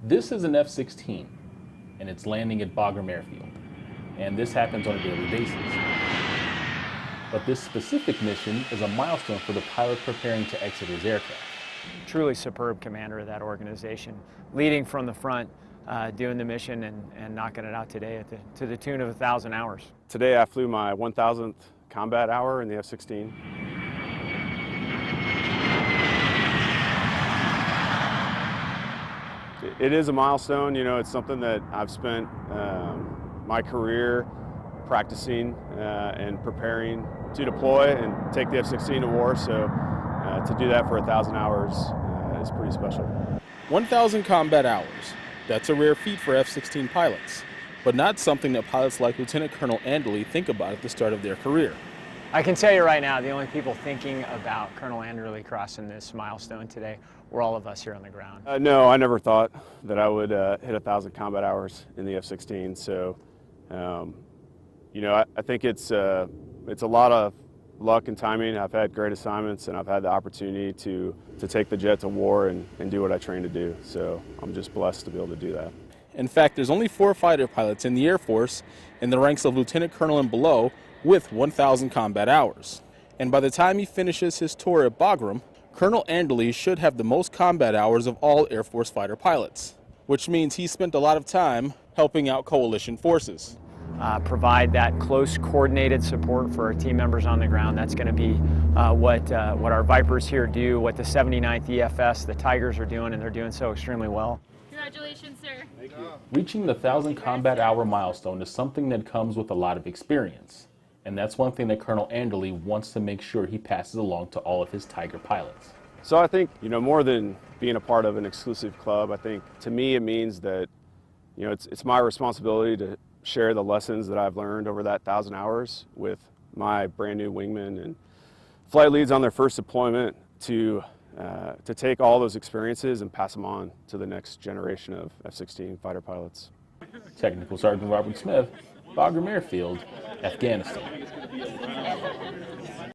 This is an F-16, and it's landing at Bagram Airfield. And this happens on a daily basis. But this specific mission is a milestone for the pilot preparing to exit his aircraft. Truly superb commander of that organization, leading from the front, doing the mission and knocking it out today to the tune of 1,000 hours. Today I flew my 1,000th combat hour in the F-16. It is a milestone, you know, it's something that I've spent my career practicing and preparing to deploy and take the F-16 to war, so to do that for 1,000 hours is pretty special. 1,000 combat hours. That's a rare feat for F-16 pilots, but not something that pilots like Lieutenant Colonel Anderley think about at the start of their career. I can tell you right now, the only people thinking about Colonel Anderley crossing this milestone today were all of us here on the ground. No, I never thought that I would hit 1,000 combat hours in the F-16, so you know, I think it's a lot of luck and timing. I've had great assignments and I've had the opportunity to take the jet to war and do what I trained to do. So I'm just blessed to be able to do that. In fact, there's only 4 fighter pilots in the Air Force in the ranks of Lieutenant Colonel and below with 1,000 combat hours. And by the time he finishes his tour at Bagram, Colonel Anderley should have the most combat hours of all Air Force fighter pilots, which means he spent a lot of time helping out coalition forces. Provide that close coordinated support for our team members on the ground. That's going to be what our Vipers here do, what the 79th EFS, the Tigers are doing, and they're doing so extremely well. Congratulations, sir. Thank you. Reaching the 1,000 combat hour milestone is something that comes with a lot of experience. And that's one thing that Colonel Anderley wants to make sure he passes along to all of his Tiger pilots. So I think, you know, more than being a part of an exclusive club, I think to me it means that, you know, it's my responsibility to share the lessons that I've learned over that 1,000 hours with my brand new wingmen and flight leads on their first deployment to take all those experiences and pass them on to the next generation of F-16 fighter pilots. Technical Sergeant Robert Smith, Bagram Airfield, Afghanistan.